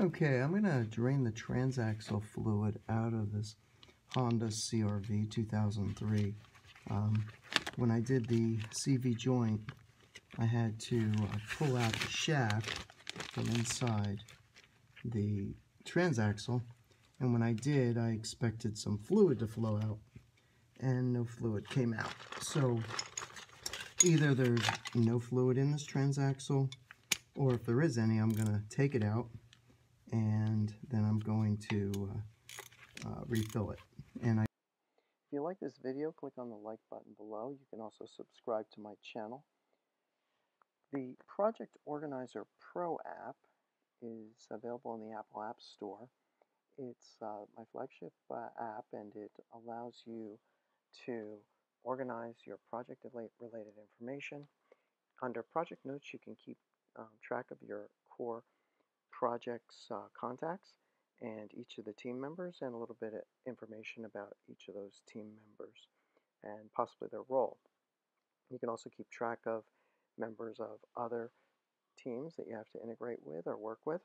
Okay, I'm going to drain the transaxle fluid out of this Honda CRV 2003. When I did the CV joint, I had to pull out the shaft from inside the transaxle, and when I did, I expected some fluid to flow out, and no fluid came out. So either there's no fluid in this transaxle, or if there is any, I'm going to take it out and then I'm going to refill it. If you like this video, click on the like button below. You can also subscribe to my channel. The Project Organizer Pro app is available in the Apple App Store. It's my flagship app, and it allows you to organize your project-related information. Under Project Notes, you can keep track of your core project's contacts and each of the team members, and a little bit of information about each of those team members and possibly their role. You can also keep track of members of other teams that you have to integrate with or work with,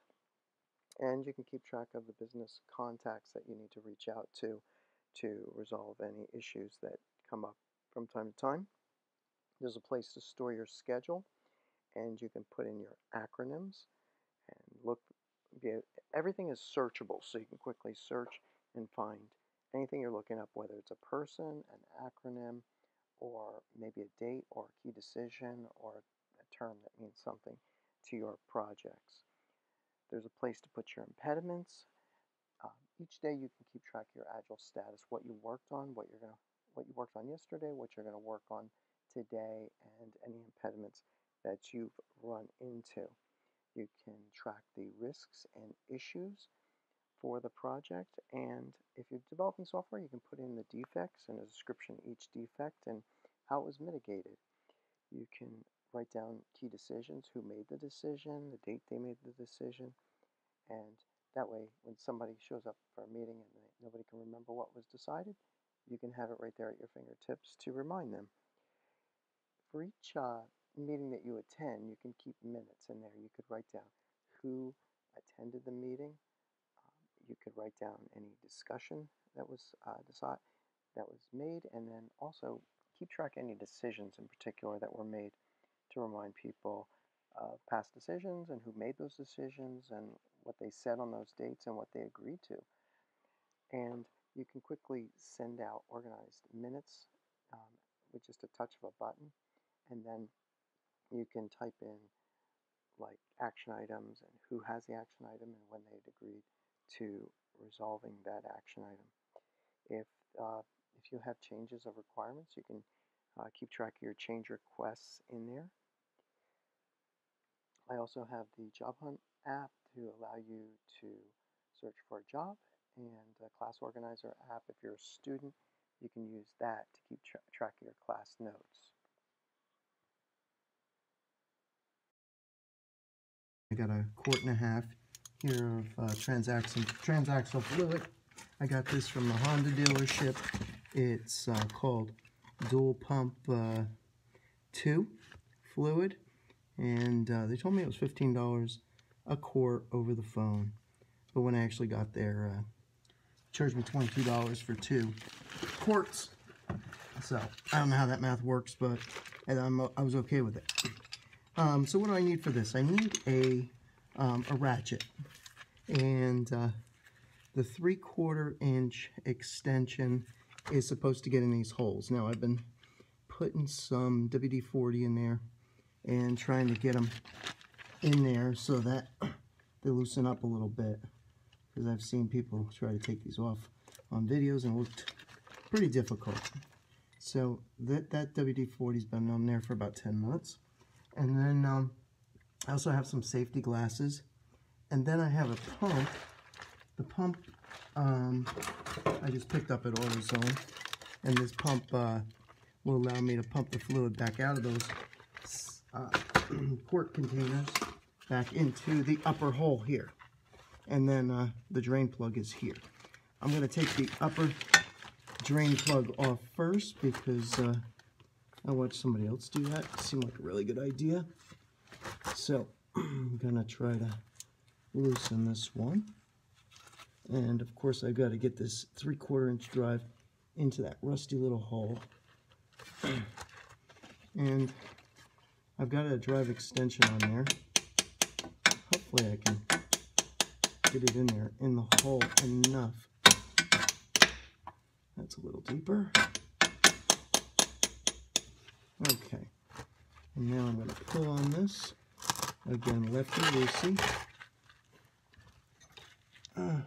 and you can keep track of the business contacts that you need to reach out to resolve any issues that come up from time to time. There's a place to store your schedule, and you can put in your acronyms and everything is searchable, so you can quickly search and find anything you're looking up, whether it's a person, an acronym, or maybe a date or a key decision or a term that means something to your projects. There's a place to put your impediments. Each day you can keep track of your Agile status, what you worked on, what you worked on yesterday, what you're going to work on today, and any impediments that you've run into. You can track the risks and issues for the project, and if you're developing software, you can put in the defects and a description of each defect and how it was mitigated. You can write down key decisions, who made the decision, the date they made the decision, and that way when somebody shows up for a meeting and nobody can remember what was decided, you can have it right there at your fingertips to remind them. For each meeting that you attend, you can keep minutes in there. You could write down who attended the meeting. You could write down any discussion that was made, and then also keep track of any decisions in particular that were made to remind people of past decisions and who made those decisions and what they said on those dates and what they agreed to. And you can quickly send out organized minutes with just a touch of a button, and then you can type in like action items and who has the action item and when they'd agreed to resolving that action item. If you have changes of requirements, you can keep track of your change requests in there. I also have the Job Hunt app to allow you to search for a job, and a Class Organizer app. If you're a student, you can use that to keep track of your class notes. I got a quart and a half here of transaxle fluid. I got this from the Honda dealership. It's called Dual Pump 2 fluid, and they told me it was $15 a quart over the phone. But when I actually got there, charged me $22 for 2 quarts. So I don't know how that math works, but I was okay with it. So what do I need for this? I need a ratchet, and the 3/4 inch extension is supposed to get in these holes. Now I've been putting some WD-40 in there and trying to get them in there so that they loosen up a little bit, because I've seen people try to take these off on videos and it looked pretty difficult. So that WD-40's been on there for about 10 minutes. And then I also have some safety glasses. And then I have a pump. The pump I just picked up at AutoZone. And this pump will allow me to pump the fluid back out of those quart containers back into the upper hole here. And then the drain plug is here. I'm going to take the upper drain plug off first because I watched somebody else do that. It seemed like a really good idea. So I'm going to try to loosen this one. And of course I've got to get this 3/4 inch drive into that rusty little hole. And I've got a drive extension on there. Hopefully I can get it in there in the hole enough. That's a little deeper. Okay. And now I'm going to pull on this. Again, lefty-loosey. I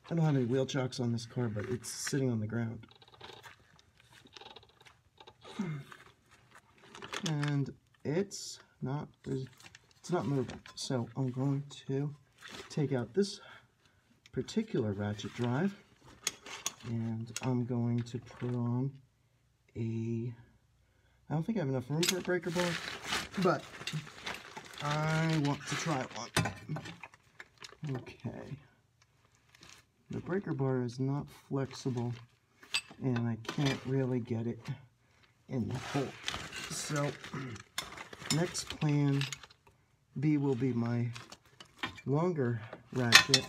don't have any wheel chocks on this car, but it's sitting on the ground. And it's not moving. So I'm going to take out this particular ratchet drive, and I'm going to put on I don't think I have enough room for a breaker bar, but I want to try one. Okay. The breaker bar is not flexible, and I can't really get it in the hole. So, next plan B will be my longer ratchet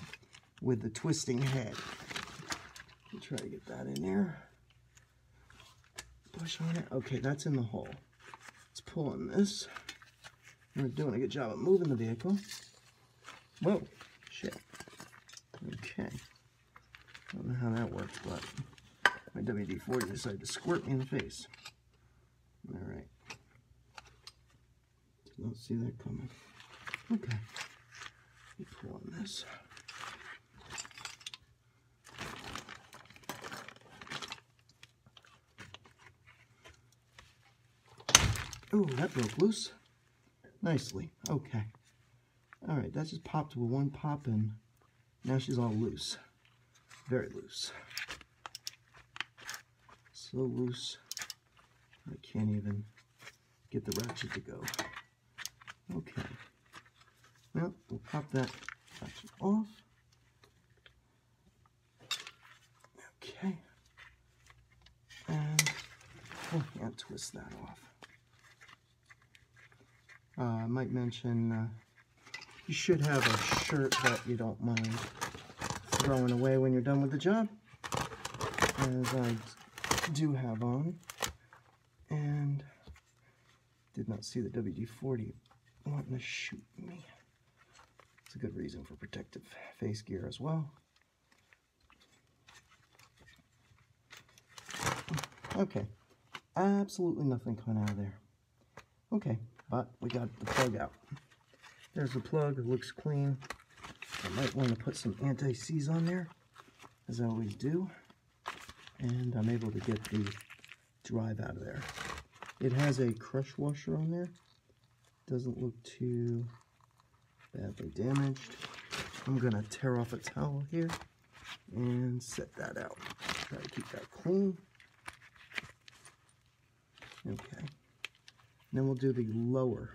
with the twisting head. I'll try to get that in there. Push on it. Okay, that's in the hole. Let's pull on this. We're doing a good job of moving the vehicle. Whoa, shit. Okay. I don't know how that works, but my WD-40 decided to squirt me in the face. Alright. Did not see that coming. Okay. Let me pull on this. Oh, that broke loose. Nicely. Okay. Alright, that just popped with one pop, and now she's all loose. Very loose. So loose, I can't even get the ratchet to go. Okay. Well, we'll pop that ratchet off. Okay. And we'll hand twist that off. I might mention you should have a shirt that you don't mind throwing away when you're done with the job, as I do have on, and did not see the WD-40 wanting to shoot me. It's a good reason for protective face gear as well. Okay, absolutely nothing coming out of there. Okay, but we got the plug out. There's the plug, it looks clean. I might want to put some anti-seize on there, as I always do, and I'm able to get the drive out of there. It has a crush washer on there. Doesn't look too badly damaged. I'm going to tear off a towel here and set that out. Try to keep that clean. Okay. Then we'll do the lower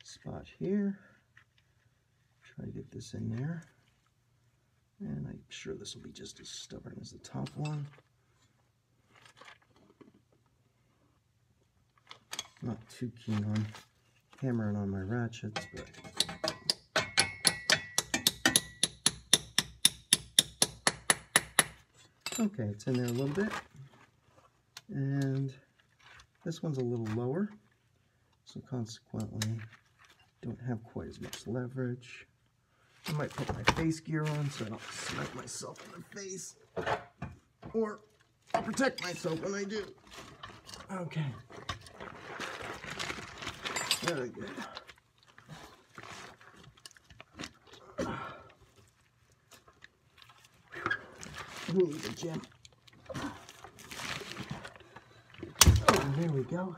spot here. Try to get this in there. And I'm sure this will be just as stubborn as the top one. Not too keen on hammering on my ratchets, but okay, it's in there a little bit. And this one's a little lower, so consequently don't have quite as much leverage. I might put my face gear on so I don't smack myself in the face, or I'll protect myself when I do. Okay. Very good. Who needs a gym? Oh, there we go.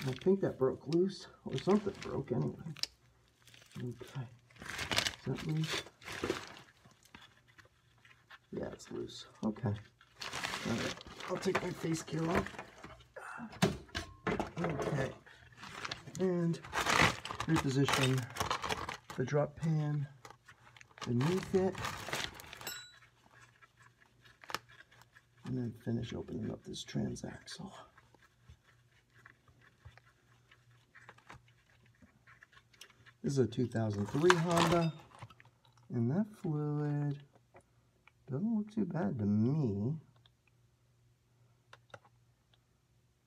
I think that broke loose, or something broke anyway. Okay. Is that loose? Yeah, it's loose. Okay. Alright, I'll take my face gear off. Okay. And reposition the drop pan beneath it. And then finish opening up this transaxle. This is a 2003 Honda, and that fluid doesn't look too bad to me.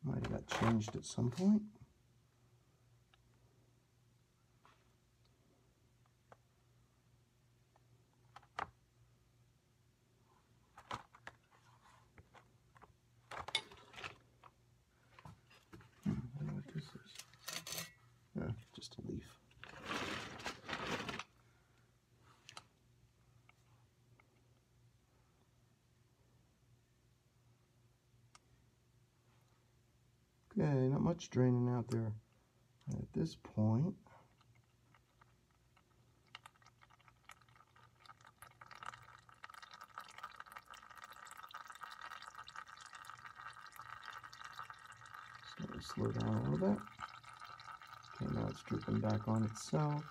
Might have got changed at some point. I don't know what this is. Oh, just a leaf. Okay, not much draining out there at this point. Starting to slow down a little bit. Okay, now it's dripping back on itself.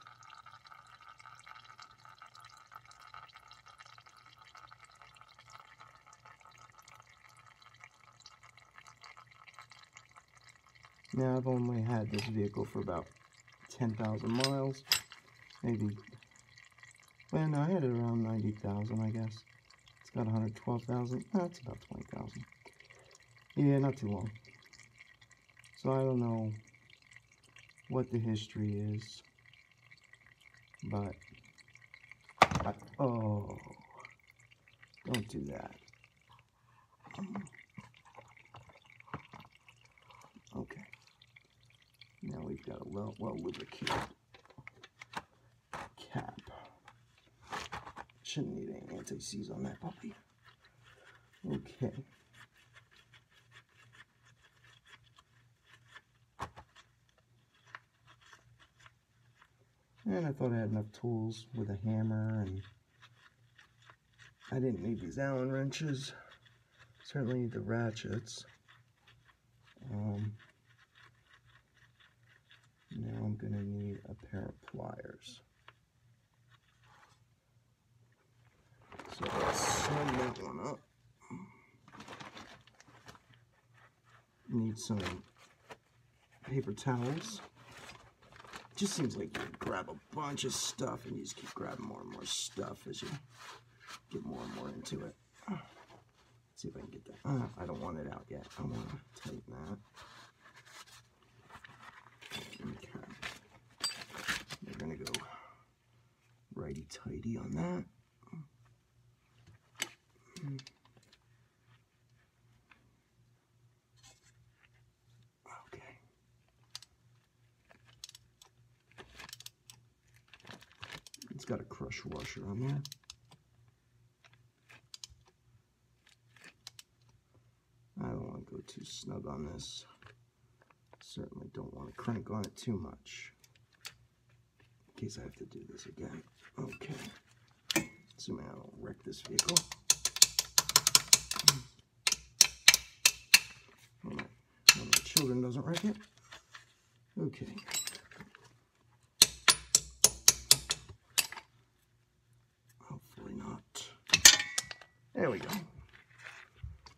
Now, I've only had this vehicle for about 10,000 miles, maybe. Well, no, I had it around 90,000, I guess. It's got 112,000. No, it's about 20,000. Yeah, not too long. So I don't know what the history is, but oh, don't do that. Okay. Now we've got a well-lubricated cap. Shouldn't need any anti-seize on that puppy. Okay. And I thought I had enough tools with a hammer, and I didn't need these Allen wrenches. Certainly need the ratchets. Now I'm going to need a pair of pliers. So let's sum that one up. Need some paper towels. Just seems like you grab a bunch of stuff and you just keep grabbing more and more stuff as you get more and more into it. Let's see if I can get that. I don't want it out yet. I want to tighten that. Okay. We're going to go righty-tighty on that. Okay. It's got a crush washer on there. I don't want to go too snug on this. Certainly don't want to crank on it too much, in case I have to do this again. Okay. Assuming I don't wreck this vehicle. One of my children doesn't wreck it. Okay. Hopefully not. There we go.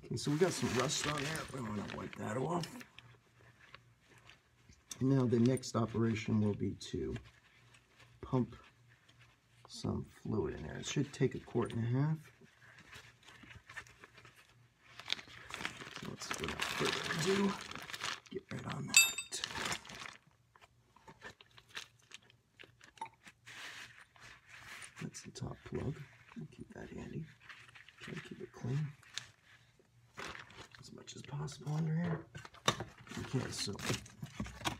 Okay, so we got some rust on there. We want to wipe that off. Now the next operation will be to pump some fluid in there. It should take 1.5 quarts. So let's, without further ado, get right on that. That's the top plug. I'll keep that handy. Try to keep it clean as much as possible under here. Okay, so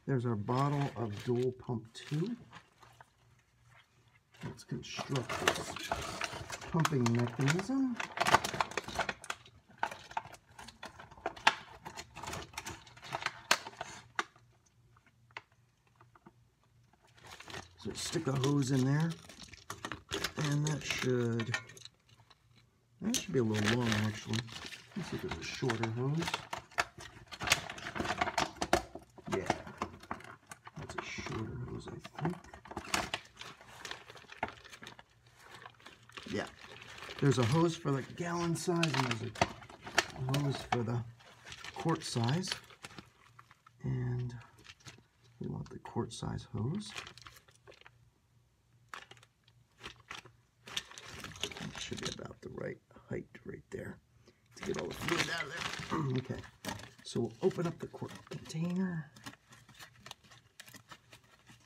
there's our bottle of dual pump 2. Let's construct this pumping mechanism. So stick a hose in there, and that should be a little long actually. Let's see if there's a shorter hose. Yeah, that's a shorter hose, I think. Yeah, there's a hose for the gallon size, and there's a hose for the quart size. And we want the quart size hose. So we'll open up the container.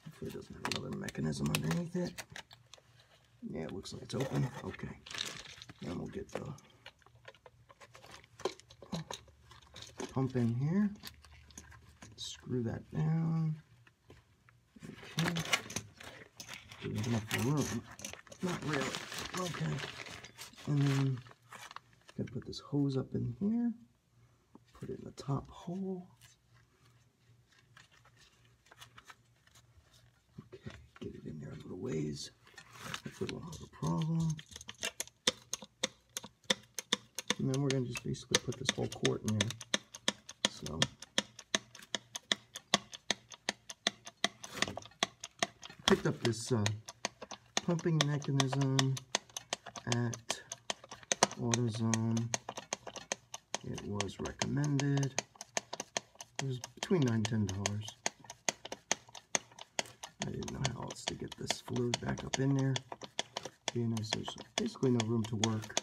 Hopefully it doesn't have another mechanism underneath it. Yeah, it looks like it's open. Okay. Then we'll get the pump in here. Screw that down. Okay. There's enough room. Not really. Okay. And then gotta put this hose up in here. Put it in the top hole. Okay, get it in there a little ways. Hopefully it won't have a problem. And then we're gonna just basically put this whole quart in there. So picked up this pumping mechanism at AutoZone. It was recommended. It was between $9 and $10. I didn't know how else to get this fluid back up in there, being as there's basically no room to work.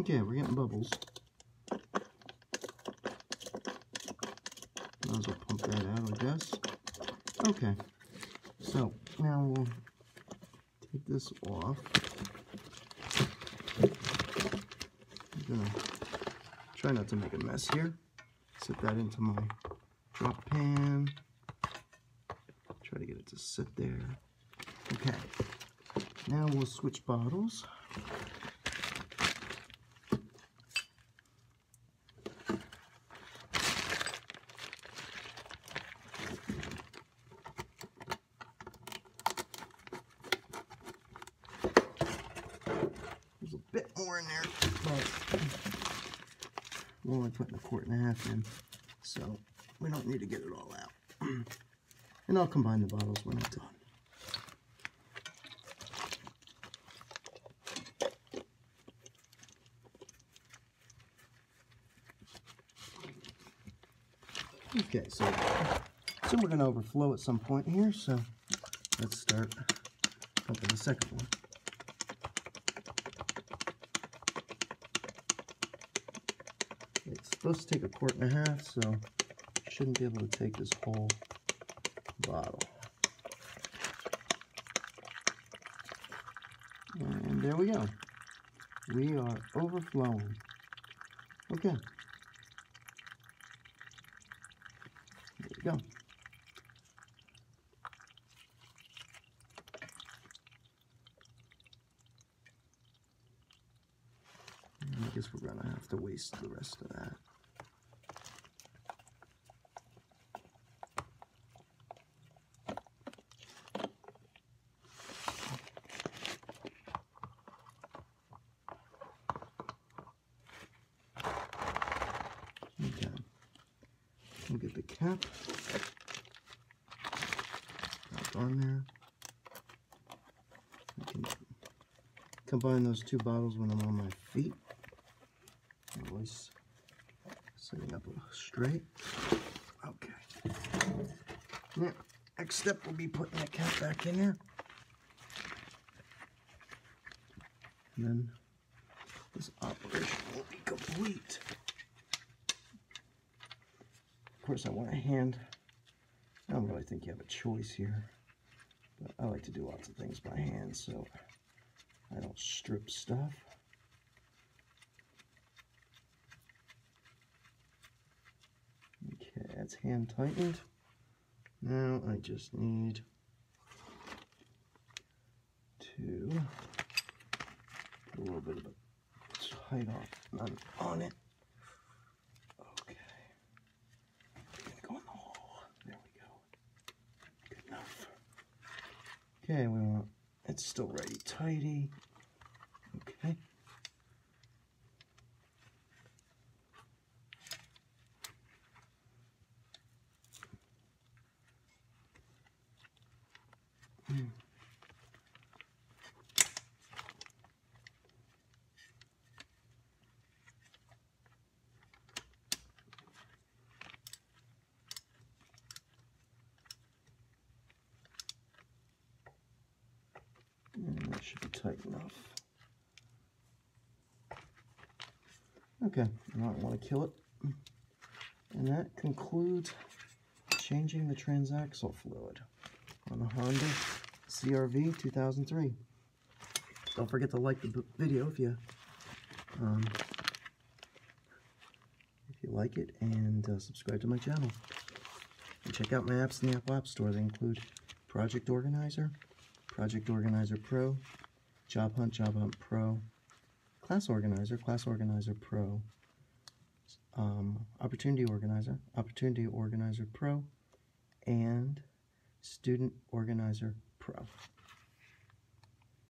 Okay, we're getting bubbles. Might as well pump that out, I guess. Okay, so now we'll take this off. I'm gonna try not to make a mess here. Set that into my drop pan. Try to get it to sit there. Okay, now we'll switch bottles. There's a bit more in there, but we're only putting 1.5 quarts in, so we don't need to get it all out. And I'll combine the bottles when I'm done. Okay, so we're going to overflow at some point here, so let's start pumping the second one. It's supposed to take 1.5 quarts, so shouldn't be able to take this whole bottle. And there we go. We are overflowing. Okay. There we go. And I guess we're going to have to waste the rest of that. Okay. We'll get the cap back on there. I can combine those two bottles when I'm on my feet. Always setting up straight. Okay. Now, next step will be putting the cap back in there. And then this operation will be complete. Of course, I want a hand. I don't really think you have a choice here, but I like to do lots of things by hand, so I don't strip stuff. Okay, that's hand tightened. Now I just need to put a little bit of a tight off on it. Okay. Gonna go in the hole. There we go. Good enough. Okay, we want it's still righty tighty. Okay. And that should be tight enough. Okay, now I want to kill it. And that concludes changing the transaxle fluid on the Honda CRV 2003. Don't forget to like the video if you like it, and subscribe to my channel. And check out my apps in the Apple App Store. They include Project Organizer, Project Organizer Pro, Job Hunt Pro, Class Organizer Pro, Opportunity Organizer Pro, and Student Organizer Pro.